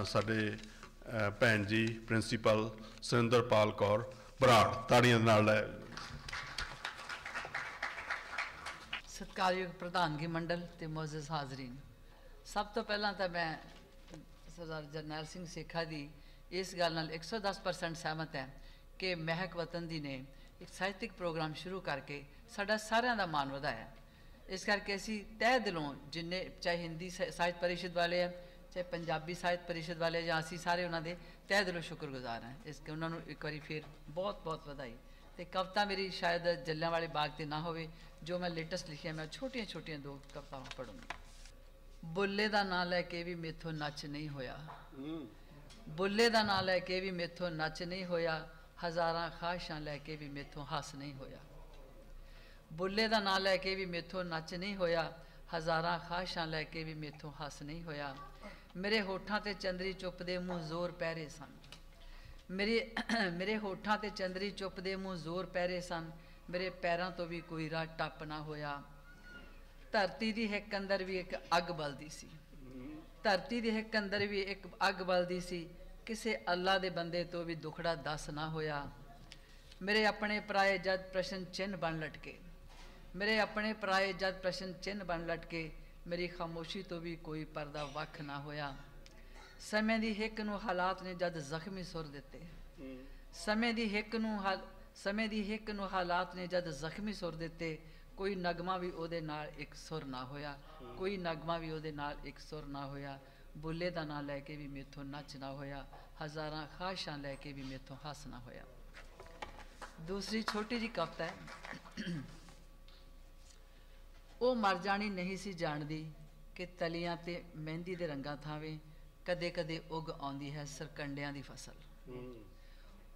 ਸਾਡੇ ਭੈਣ ਜੀ ਪ੍ਰਿੰਸੀਪਲ ਸੁਰਿੰਦਰਪਾਲ ਕੌਰ ਬਰਾੜ ਤਾੜੀਆਂ ਦੇ ਨਾਲ ਲੈ। ਸਤਿਕਾਰਯੋਗ ਪ੍ਰਧਾਨਗੀ ਮੰਡਲ ਤੇ ਮੁਅੱਜ਼ਜ਼ ਹਾਜ਼ਰੀਨ, ਸਭ ਤੋਂ ਪਹਿਲਾਂ ਤਾਂ ਮੈਂ ਸਰਦਾਰ ਜਰਨੈਲ ਸਿੰਘ ਸੇਖਾ ਦੀ ਇਸ ਗੱਲ ਨਾਲ 110% ਸਹਿਮਤ ਹੈ ਕਿ ਮਹਿਕ ਵਤਨ ਦੀ ਨੇ ਇੱਕ ਸਾਹਿਤਕ ਪ੍ਰੋਗਰਾਮ ਸ਼ੁਰੂ ਕਰਕੇ ਸਾਡਾ ਸਾਰਿਆਂ ਦਾ ਮਾਣ ਵਧਾਇਆ। ਇਸ ਕਰਕੇ ਅਸੀਂ ਤਹਿ ਦਿਲੋਂ ਜਿੰਨੇ ਚਾਹੇ ਹਿੰਦੀ ਸਾਹਿਤ ਪਰਿਸ਼ਦ ਵਾਲੇ ਹੈ, ਚਾਹੇ ਪੰਜਾਬੀ ਸਾਹਿਤ ਪਰਿਸ਼ਦ ਵਾਲੇ, ਜਾਂ ਅਸੀਂ ਸਾਰੇ ਉਹਨਾਂ ਦੇ ਤਹਿ ਦਿਲੋਂ ਸ਼ੁਕਰਗੁਜ਼ਾਰ ਹਾਂ। ਇਸ ਕੇ ਉਹਨਾਂ ਨੂੰ ਇੱਕ ਵਾਰੀ ਫਿਰ ਬਹੁਤ ਬਹੁਤ ਵਧਾਈ। ਤੇ ਕਵਿਤਾ ਮੇਰੀ ਸ਼ਾਇਦ ਜਲਿਆਂਵਾਲੇ ਬਾਗ ਤੇ ਨਾ ਹੋਵੇ, ਜੋ ਮੈਂ ਲੇਟੈਸਟ ਲਿਖਿਆ, ਮੈਂ ਛੋਟੀਆਂ ਛੋਟੀਆਂ 2 ਕਵਿਤਾਵਾਂ ਪੜ੍ਹੂੰਗੀ। ਬੁੱਲੇ ਦਾ ਨਾਂ ਲੈ ਕੇ ਵੀ ਮੇਥੋਂ ਨੱਚ ਨਹੀਂ ਹੋਇਆ, ਬੁੱਲੇ ਦਾ ਨਾਂ ਲੈ ਕੇ ਵੀ ਮੇਥੋਂ ਨੱਚ ਨਹੀਂ ਹੋਇਆ, ਹਜ਼ਾਰਾਂ ਖਾਹਿਸ਼ਾਂ ਲੈ ਕੇ ਵੀ ਮੇਥੋਂ ਹੱਸ ਨਹੀਂ ਹੋਇਆ। ਬੁੱਲੇ ਦਾ ਨਾਂ ਲੈ ਕੇ ਵੀ ਮੇਥੋਂ ਨੱਚ ਨਹੀਂ ਹੋਇਆ, ਹਜ਼ਾਰਾਂ ਖਾਹਿਸ਼ਾਂ ਲੈ ਕੇ ਵੀ ਮੇਥੋਂ ਹੱਸ ਨਹੀਂ ਹੋਇਆ। ਮੇਰੇ ਹੋਠਾਂ ਤੇ ਚੰਦਰੀ ਚੁੱਪ ਦੇ ਮੂੰਹ ਜ਼ੋਰ ਪੈ ਰਹੇ ਸਨ, ਮੇਰੇ ਹੋਠਾਂ ਤੇ ਚੰਦਰੀ ਚੁੱਪ ਦੇ ਮੂੰਹ ਜ਼ੋਰ ਪੈ ਰਹੇ ਸਨ, ਮੇਰੇ ਪੈਰਾਂ ਤੋਂ ਵੀ ਕੋਈ ਰਾਹ ਟੱਪ ਨਾ ਹੋਇਆ। ਧਰਤੀ ਦੀ ਹਿੱਕ ਅੰਦਰ ਵੀ ਇੱਕ ਅੱਗ ਬਲਦੀ ਸੀ, ਧਰਤੀ ਦੀ ਹਿੱਕ ਅੰਦਰ ਵੀ ਇੱਕ ਅੱਗ ਬਲਦੀ ਸੀ, ਕਿਸੇ ਅੱਲਾ ਦੇ ਬੰਦੇ ਤੋਂ ਵੀ ਦੁਖੜਾ ਦੱਸ ਨਾ ਹੋਇਆ। ਮੇਰੇ ਆਪਣੇ ਪਰਾਏ ਜਦ ਪ੍ਰਸ਼ਨ ਚਿੰਨ੍ਹ ਬਣ ਲਟਕੇ, ਮੇਰੇ ਆਪਣੇ ਪਰਾਏ ਜਦ ਪ੍ਰਸ਼ਨ ਚਿੰਨ੍ਹ ਬਣ ਲਟਕੇ, ਮੇਰੀ ਖਾਮੋਸ਼ੀ ਤੋਂ ਵੀ ਕੋਈ ਪਰਦਾ ਵੱਖ ਨਾ ਹੋਇਆ। ਸਮੇਂ ਦੀ ਹਿੱਕ ਨੂੰ ਹਾਲਾਤ ਨੇ ਜਦ ਜ਼ਖਮੀ ਸੁਰ ਦਿੱਤੇ, ਸਮੇਂ ਦੀ ਹਿੱਕ ਨੂੰ ਹਾਲਾਤ ਨੇ ਜਦ ਜ਼ਖਮੀ ਸੁਰ ਦਿੱਤੇ, ਕੋਈ ਨਗਮਾ ਵੀ ਉਹਦੇ ਨਾਲ ਇੱਕ ਸੁਰ ਨਾ ਹੋਇਆ, ਕੋਈ ਨਗਮਾ ਵੀ ਉਹਦੇ ਨਾਲ ਇੱਕ ਸੁਰ ਨਾ ਹੋਇਆ। ਬੁੱਲੇ ਦਾ ਨਾਂ ਲੈ ਕੇ ਵੀ ਮੇਥੋਂ ਨੱਚ ਨਾ ਹੋਇਆ, ਹਜ਼ਾਰਾਂ ਖਾਹਿਸ਼ਾਂ ਲੈ ਕੇ ਵੀ ਮੇਥੋਂ ਹੱਸ ਨਾ ਹੋਇਆ। ਦੂਸਰੀ ਛੋਟੀ ਜਿਹੀ ਕਵਿਤਾ ਹੈ। ਉਹ ਮਰ ਜਾਣੀ ਨਹੀਂ ਸੀ ਜਾਣਦੀ ਕਿ ਤਲੀਆਂ ਤੇ ਮਹਿੰਦੀ ਦੇ ਰੰਗਾਂ ਥਾਵੇਂ ਕਦੇ ਕਦੇ ਉੱਗ ਆਉਂਦੀ ਹੈ ਸਰਕੰਡਿਆਂ ਦੀ ਫਸਲ।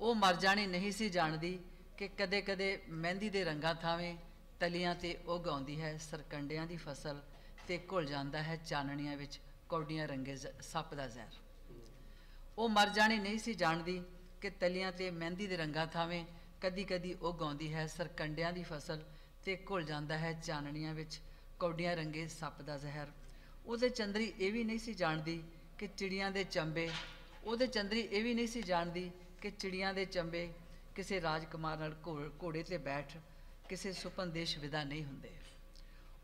ਉਹ ਮਰ ਜਾਣੀ ਨਹੀਂ ਸੀ ਜਾਣਦੀ ਕਿ ਕਦੇ ਕਦੇ ਮਹਿੰਦੀ ਦੇ ਰੰਗਾਂ ਥਾਵੇਂ ਤਲੀਆਂ ਤੇ ਉੱਗ ਆਉਂਦੀ ਹੈ ਸਰਕੰਡਿਆਂ ਦੀ ਫਸਲ, ਤੇ ਘੁਲ ਜਾਂਦਾ ਹੈ ਚਾਨਣੀਆਂ ਵਿੱਚ ਕੌਡੀਆਂ ਰੰਗੇ ਸੱਪ ਦਾ ਜ਼ਹਿਰ। ਉਹ ਮਰ ਜਾਣੀ ਨਹੀਂ ਸੀ ਜਾਣਦੀ ਕਿ ਤਲੀਆਂ ਤੇ ਮਹਿੰਦੀ ਦੇ ਰੰਗਾਂ ਥਾਵੇਂ ਕਦੀ ਕਦੀ ਉੱਗ ਆਉਂਦੀ ਹੈ ਸਰਕੰਡਿਆਂ ਦੀ ਫਸਲ, ਤੇ ਘੁਲ ਜਾਂਦਾ ਹੈ ਚਾਨਣੀਆਂ ਵਿੱਚ ਕੌਡੀਆਂ ਰੰਗੇ ਸੱਪ ਦਾ ਜ਼ਹਿਰ। ਉਹਦੇ ਚੰਦਰੀ ਇਹ ਵੀ ਨਹੀਂ ਸੀ ਜਾਣਦੀ ਕਿ ਚਿੜੀਆਂ ਦੇ ਚੰਬੇ, ਉਹਦੇ ਚੰਦਰੀ ਇਹ ਵੀ ਨਹੀਂ ਸੀ ਜਾਣਦੀ ਕਿ ਚਿੜੀਆਂ ਦੇ ਚੰਬੇ ਕਿਸੇ ਰਾਜਕੁਮਾਰ ਨਾਲ ਘੋੜੇ ਤੇ ਬੈਠ ਕਿਸੇ ਸੁਪਨ ਦੇਸ਼ ਵਿਦਾ ਨਹੀਂ ਹੁੰਦੇ।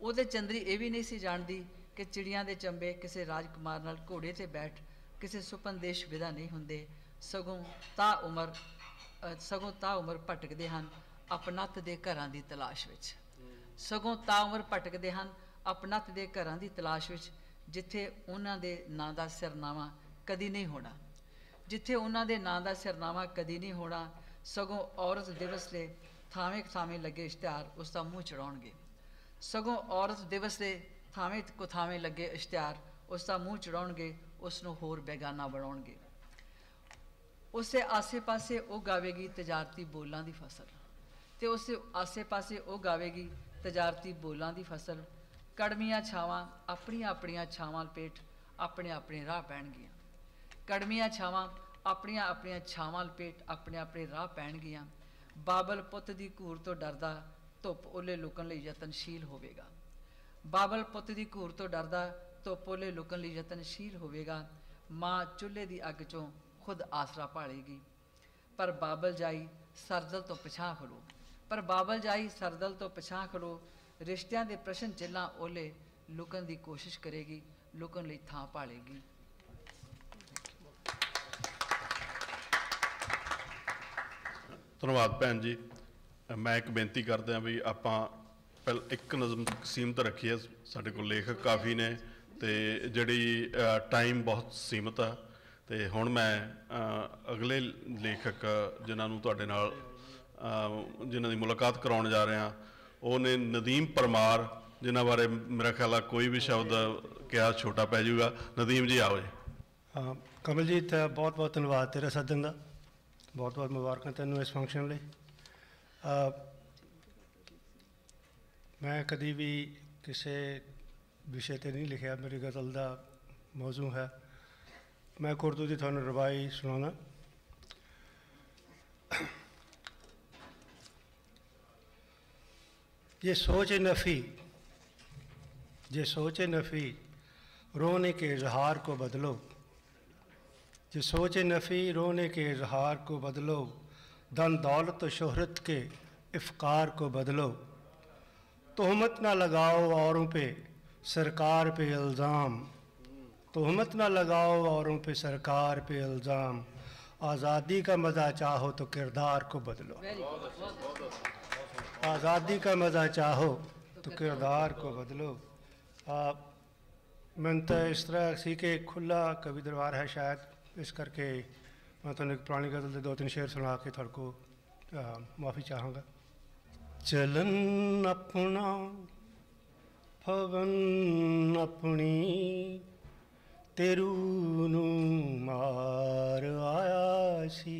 ਉਹਦੇ ਚੰਦਰੀ ਇਹ ਵੀ ਨਹੀਂ ਸੀ ਜਾਣਦੀ ਕਿ ਚਿੜੀਆਂ ਦੇ ਚੰਬੇ ਕਿਸੇ ਰਾਜਕੁਮਾਰ ਨਾਲ ਘੋੜੇ ਤੇ ਬੈਠ ਕਿਸੇ ਸੁਪਨ ਦੇਸ਼ ਵਿਦਾ ਨਹੀਂ ਹੁੰਦੇ, ਸਗੋਂ ਤਾਂ ਉਮਰ ਭਟਕਦੇ ਹਨ ਅਪਨੱਤ ਦੇ ਘਰਾਂ ਦੀ ਤਲਾਸ਼ ਵਿੱਚ, ਸਗੋਂ ਤਾਂ ਉਮਰ ਭਟਕਦੇ ਹਨ ਅਪਨੱਤ ਦੇ ਘਰਾਂ ਦੀ ਤਲਾਸ਼ ਵਿੱਚ, ਜਿੱਥੇ ਉਹਨਾਂ ਦੇ ਨਾਂ ਦਾ ਸਿਰਨਾਵਾ ਕਦੀ ਨਹੀਂ ਹੋਣਾ, ਜਿੱਥੇ ਉਹਨਾਂ ਦੇ ਨਾਂ ਦਾ ਸਿਰਨਾਵਾ ਕਦੀ ਨਹੀਂ ਹੋਣਾ। ਸਗੋਂ ਔਰਤ ਦਿਵਸ ਦੇ ਥਾਵੇਂ ਥਾਵੇਂ ਲੱਗੇ ਇਸ਼ਤਿਹਾਰ ਉਸ ਦਾ ਮੂੰਹ ਚੜਾਉਣਗੇ, ਸਗੋਂ ਔਰਤ ਦਿਵਸ ਦੇ ਥਾਵੇਂ ਲੱਗੇ ਇਸ਼ਤਿਹਾਰ ਉਸ ਦਾ ਮੂੰਹ ਚੜਾਉਣਗੇ, ਉਸ ਨੂੰ ਹੋਰ ਬੇਗਾਨਾ ਬਣਾਉਣਗੇ। ਉਸੇ ਆਸੇ ਪਾਸੇ ਉਹ ਗਾਵੇਗੀ ਤਜਾਰਤੀ ਬੋਲਾਂ ਦੀ ਫਸਲ, ਤੇ ਉਸੇ ਆਸੇ ਪਾਸੇ ਉਹ ਗਾਵੇਗੀ ਤਜਾਰਤੀ ਬੋਲਾਂ ਦੀ ਫਸਲ। ਕੜਮੀਆਂ ਛਾਵਾਂ ਆਪਣੀਆਂ ਆਪਣੀਆਂ ਛਾਵਾਂ ਲਪੇਟ ਆਪਣੇ ਆਪਣੇ ਰਾਹ ਪੈਣਗੀਆਂ, ਕੜਮੀਆਂ ਛਾਵਾਂ ਆਪਣੀਆਂ ਆਪਣੀਆਂ ਛਾਵਾਂ ਲਪੇਟ ਆਪਣੇ ਆਪਣੇ ਰਾਹ ਪੈਣਗੀਆਂ। ਬਾਬਲ ਪੁੱਤ ਦੀ ਘੂਰ ਤੋਂ ਡਰਦਾ ਧੁੱਪ ਓਲੇ ਲੁਕਣ ਲਈ ਯਤਨਸ਼ੀਲ ਹੋਵੇਗਾ, ਬਾਬਲ ਪੁੱਤ ਦੀ ਘੂਰ ਤੋਂ ਡਰਦਾ ਧੁੱਪ ਓਲੇ ਲੁਕਣ ਲਈ ਯਤਨਸ਼ੀਲ ਹੋਵੇਗਾ। ਮਾਂ ਚੁੱਲ੍ਹੇ ਦੀ ਅੱਗ ਚੋਂ ਖੁਦ ਆਸਰਾ ਭਾਲੇਗੀ, ਪਰ ਬਾਬਲ ਜਾਈ ਸਰਦਲ ਤੋਂ ਪਿਛਾਂ ਖੜੋ, ਪਰ ਬਾਬਲ ਜਾਈ ਸਰਦਲ ਤੋਂ ਪਿਛਾਂ ਖੜੋ। ਰਿਸ਼ਤਿਆਂ ਦੇ ਪ੍ਰਸ਼ਨ ਚਿੰਨ੍ਹਾਂ ਓਲੇ ਲੁਕਣ ਦੀ ਕੋਸ਼ਿਸ਼ ਕਰੇਗੀ, ਲੁਕਣ ਲਈ ਥਾਂ ਭਾਲੇਗੀ। ਧੰਨਵਾਦ ਭੈਣ ਜੀ। ਮੈਂ ਇੱਕ ਬੇਨਤੀ ਕਰਦਾ ਵੀ ਆਪਾਂ ਇੱਕ ਨਜ਼ਮ ਸੀਮਤ ਰੱਖੀਏ, ਸਾਡੇ ਕੋਲ ਲੇਖਕ ਕਾਫੀ ਨੇ ਤੇ ਜਿਹੜੀ ਟਾਈਮ ਬਹੁਤ ਸੀਮਤ ਆ। ਤੇ ਹੁਣ ਮੈਂ ਅਗਲੇ ਲੇਖਕ ਜਿਨ੍ਹਾਂ ਨੂੰ ਤੁਹਾਡੇ ਨਾਲ ਜਿਨ੍ਹਾਂ ਦੀ ਮੁਲਾਕਾਤ ਕਰਾਉਣ ਜਾ ਰਿਹਾ ਉਹ ਨੇ ਨਦੀਮ ਪਰਮਾਰ, ਜਿਨ੍ਹਾਂ ਬਾਰੇ ਮੇਰਾ ਖਿਆਲ ਆ ਕੋਈ ਵੀ ਸ਼ਬਦ ਕਿਹਾ ਛੋਟਾ ਪੈ ਜਾਊਗਾ। ਨਦੀਮ ਜੀ ਆਓ ਜੀ। ਕਮਲਜੀਤ, ਬਹੁਤ ਬਹੁਤ ਧੰਨਵਾਦ ਤੇਰਾ ਸੱਦਣ ਦਾ, ਬਹੁਤ ਬਹੁਤ ਮੁਬਾਰਕਾਂ ਤੈਨੂੰ ਇਸ ਫੰਕਸ਼ਨ ਲਈ। ਮੈਂ ਕਦੀ ਵੀ ਕਿਸੇ ਵਿਸ਼ੇ 'ਤੇ ਨਹੀਂ ਲਿਖਿਆ, ਮੇਰੀ ਗਜ਼ਲ ਦਾ ਮੌਜ਼ੂ ਹੈ। ਮੈਂ ਉਰਦੂ ਦੀ ਤੁਹਾਨੂੰ ਰਵਾਈ ਸੁਣਾਉਣਾ। ये सोच नफ़ी रोने के इजहार को बदलो, ये सोच नफ़ी रोने के इजहार को बदलो, धन दौलत शोहरत के इफ़कार को बदलो। तोहमत ना लगाओ औरों पे सरकार पे इल्ज़ाम, तोहमत ना लगाओ औरों पे सरकार पे इल्ज़ाम। आज़ादी का मज़ा चाहो तो किरदार को बदलो, आज़ादी का मज़ा चाहो तो किरदार को बदलो। मैं तो इस तरह सी के खुला कवि दरबार है शायद, इस करके मैं तो एक पुरानी गज़ल के 2-3 शेर सुना के थोड़े को माफ़ी चाहूँगा। चलन अपना पवन अपनी तेरू नू मार आया सी,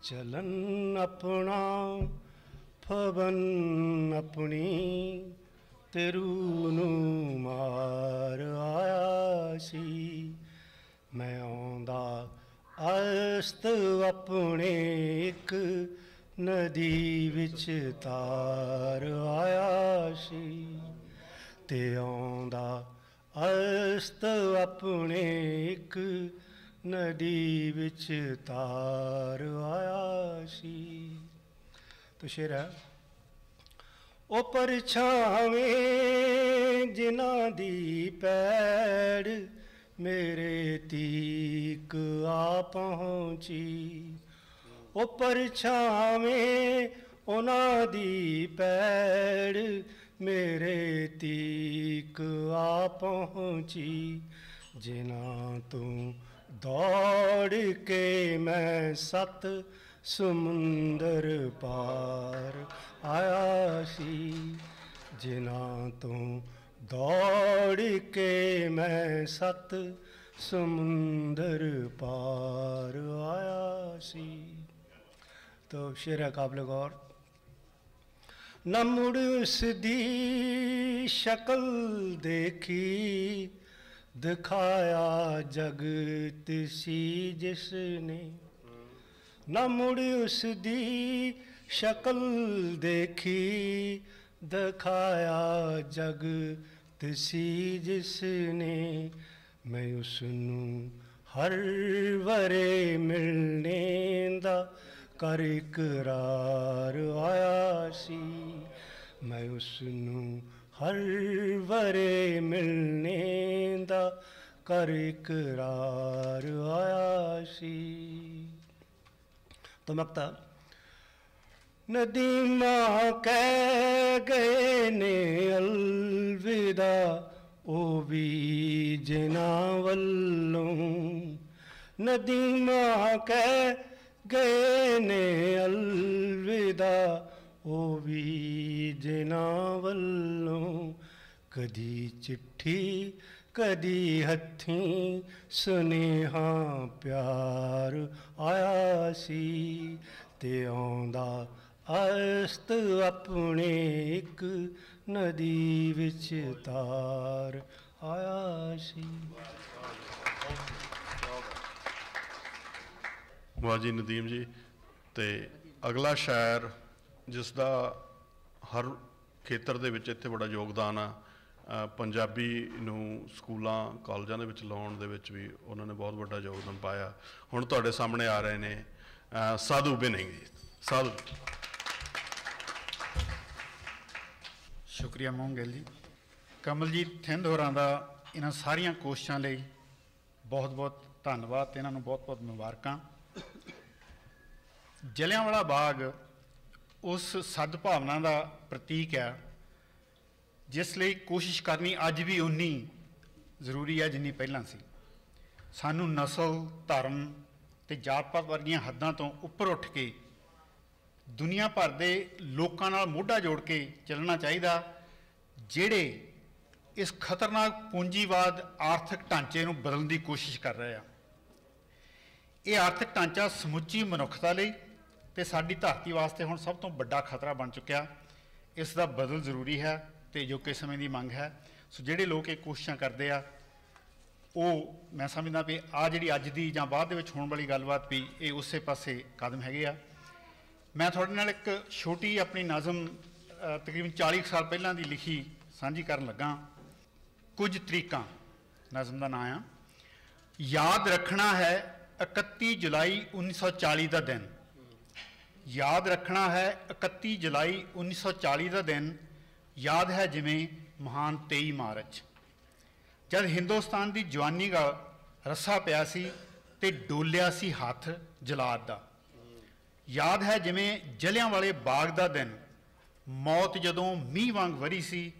चलन अपना पवन अपनी तेरू नू मार आया सी। मैं आंदा अस्त अपने एक नदी विच तार आया सी, ते आंदा अस्त अपने एक नदी विच तार आया सी। तो शेर है, ओ परछावें जिन्हां दी पैड़ मेरे तीक आ पहुंची, ओ परछावें उन्हां दी पैड़ मेरे तीक आ पहुंची। जिन्हां तू दौड़ के मैं 7 समुंदर पार आया सी, जिन्हां तू दौड़ के मैं 7 समुंदर पार आया सी। तो शेर है काबिल गौर। न मुड़ उसदी शक्ल देखी दिखाया जगत सी जिसने, न मुड़ उसदी शक्ल देखी दिखाया जगत सी जिसने। मैं उसनू हर वरे मिलने दा कर इकरार आया सी, मैं उसनू हर वरे मिलने दा कर इकरार आया सी। तो मक्ता नदीमा कह गए ने अलविदा ओ भी जना वल्लों, नदीमा कह गए ने अलविदा ओ भी जना वल्लों। कदी चिट्ठी कदी हथीं सुनेहा प्यार आया सी, ते आंदा अस्त अपने एक नदी विच तार आया सी। ਵਾਹ ਜੀ ਨਦੀਮ ਜੀ। ਤੇ ਅਗਲਾ ਸ਼ਾਇਰ ਜਿਸ ਦਾ ਹਰ ਖੇਤਰ ਦੇ ਵਿੱਚ ਇੱਥੇ ਬੜਾ ਯੋਗਦਾਨ ਆ, ਪੰਜਾਬੀ ਨੂੰ ਸਕੂਲਾਂ ਕਾਲਜਾਂ ਦੇ ਵਿੱਚ ਲਾਉਣ ਦੇ ਵਿੱਚ ਵੀ ਉਹਨਾਂ ਨੇ ਬਹੁਤ ਵੱਡਾ ਯੋਗਦਾਨ ਪਾਇਆ। ਹੁਣ ਤੁਹਾਡੇ ਸਾਹਮਣੇ ਆ ਰਹੇ ਨੇ ਸਾਧੂ ਬਿਨਿੰਗ ਜੀ। ਸਾਧੂ। ਸ਼ੁਕਰੀਆ ਮੋਹਨ ਗਿੱਲ ਜੀ। ਕਮਲਜੀਤ ਥਿੰਦ ਹੋਰਾਂ ਦਾ ਇਹਨਾਂ ਸਾਰੀਆਂ ਕੋਸ਼ਿਸ਼ਾਂ ਲਈ ਬਹੁਤ ਬਹੁਤ ਧੰਨਵਾਦ ਤੇ ਇਹਨਾਂ ਨੂੰ ਬਹੁਤ ਬਹੁਤ ਮੁਬਾਰਕਾਂ। ਜਲਿਆਂਵਾਲਾ ਬਾਗ ਉਸ ਸਦਭਾਵਨਾ ਦਾ ਪ੍ਰਤੀਕ ਹੈ ਜਿਸ ਲਈ ਕੋਸ਼ਿਸ਼ ਕਰਨੀ ਅੱਜ ਵੀ ਉਨੀ ਜ਼ਰੂਰੀ ਹੈ ਜਿੰਨੀ ਪਹਿਲਾਂ ਸੀ। ਸਾਨੂੰ ਨਸਲ, ਧਰਮ ਤੇ ਜਾਤ ਪਾਤ ਵਰਗੀਆਂ ਹੱਦਾਂ ਤੋਂ ਉੱਪਰ ਉੱਠ ਕੇ ਦੁਨੀਆ ਭਰ ਦੇ ਲੋਕਾਂ ਨਾਲ ਮੋਢਾ ਜੋੜ ਕੇ ਚੱਲਣਾ ਚਾਹੀਦਾ, ਜਿਹੜੇ ਇਸ ਖਤਰਨਾਕ ਪੂੰਜੀਵਾਦ ਆਰਥਿਕ ਢਾਂਚੇ ਨੂੰ ਬਦਲਣ ਦੀ ਕੋਸ਼ਿਸ਼ ਕਰ ਰਹੇ ਆ। ਇਹ ਆਰਥਿਕ ਢਾਂਚਾ ਸਮੁੱਚੀ ਮਨੁੱਖਤਾ ਲਈ ਤੇ ਸਾਡੀ ਧਰਤੀ ਵਾਸਤੇ ਹੁਣ ਸਭ ਤੋਂ ਵੱਡਾ ਖਤਰਾ ਬਣ ਚੁੱਕਿਆ। ਇਸ ਦਾ ਬਦਲ ਜ਼ਰੂਰੀ ਹੈ ਤੇ ਅਜੋਕੇ ਸਮੇਂ ਦੀ ਮੰਗ ਹੈ। ਸੋ ਜਿਹੜੇ ਲੋਕ ਇਹ ਕੋਸ਼ਿਸ਼ਾਂ ਕਰਦੇ ਆ, ਉਹ ਮੈਂ ਸਮਝਦਾ ਵੀ ਆ ਜਿਹੜੀ ਅੱਜ ਦੀ ਜਾਂ ਬਾਅਦ ਦੇ ਵਿੱਚ ਹੋਣ ਵਾਲੀ ਗੱਲਬਾਤ ਵੀ ਇਹ ਉਸੇ ਪਾਸੇ ਕਦਮ ਹੈਗੇ ਆ। ਮੈਂ ਤੁਹਾਡੇ ਨਾਲ ਇੱਕ ਛੋਟੀ ਆਪਣੀ ਨਜ਼ਮ ਤਕਰੀਬਨ 40 ਸਾਲ ਪਹਿਲਾਂ ਦੀ ਲਿਖੀ ਸਾਂਝੀ ਕਰਨ ਲੱਗਾ। ਕੁਝ ਤਰੀਕਾਂ ਨਜ਼ਮ ਦਾ ਨਾਂ ਆ। ਯਾਦ ਰੱਖਣਾ ਹੈ 31 ਜੁਲਾਈ 1940 ਦਾ ਦਿਨ। ਯਾਦ ਰੱਖਣਾ ਹੈ 31 ਜੁਲਾਈ 1940 ਦਾ ਦਿਨ। ਯਾਦ ਹੈ ਜਿਵੇਂ ਮਹਾਨ 23 ਮਾਰਚ, ਜਦ ਹਿੰਦੁਸਤਾਨ ਦੀ ਜਵਾਨੀ ਦਾ ਰੱਸਾ ਪਿਆ ਸੀ ਤੇ ਡੋਲਿਆ ਸੀ ਹੱਥ ਜਲਾਦ ਦਾ। ਯਾਦ ਹੈ ਜਿਵੇਂ ਜਲਿਆਂਵਾਲੇ ਬਾਗ ਦਾ ਦਿਨ, ਮੌਤ ਜਦੋਂ ਮੀਂਹ ਵਾਂਗ ਵਰੀ ਸੀ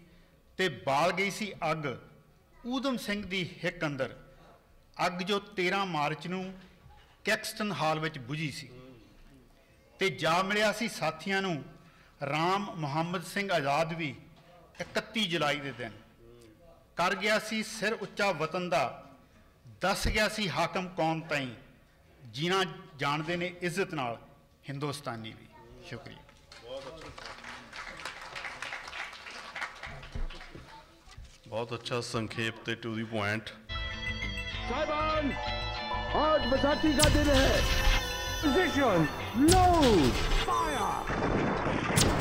ਤੇ ਬਾਲ ਗਈ ਸੀ ਅੱਗ ਊਧਮ ਸਿੰਘ ਦੀ ਹਿੱਕ ਅੰਦਰ, ਅੱਗ ਜੋ 13 ਮਾਰਚ ਨੂੰ ਕੈਕਸਟਨ ਹਾਲ ਵਿੱਚ ਬੁਝੀ ਸੀ। ਤੇ ਜਾ ਮਿਲਿਆ ਸੀ ਸਾਥੀਆਂ ਨੂੰ ਰਾਮ ਮੁਹੰਮਦ ਸਿੰਘ ਆਜ਼ਾਦ ਵੀ 31 ਜੁਲਾਈ ਦੇ ਦਿਨ। ਕਰ ਗਿਆ ਸੀ ਸਿਰ ਉੱਚਾ ਵਤਨ ਦਾ, ਦੱਸ ਗਿਆ ਸੀ ਹਾਕਮ ਕੌਮ ਤਾਈਂ, ਜੀਣਾ ਜਾਣਦੇ ਨੇ ਇੱਜ਼ਤ ਨਾਲ ਹਿੰਦੁਸਤਾਨੀ ਵੀ। ਸ਼ੁਕਰੀਆ। बहुत अच्छा संक्षेप ते टू दी पॉइंट। साहिबान, आज बैसाखी का दिन है। Position, load, fire.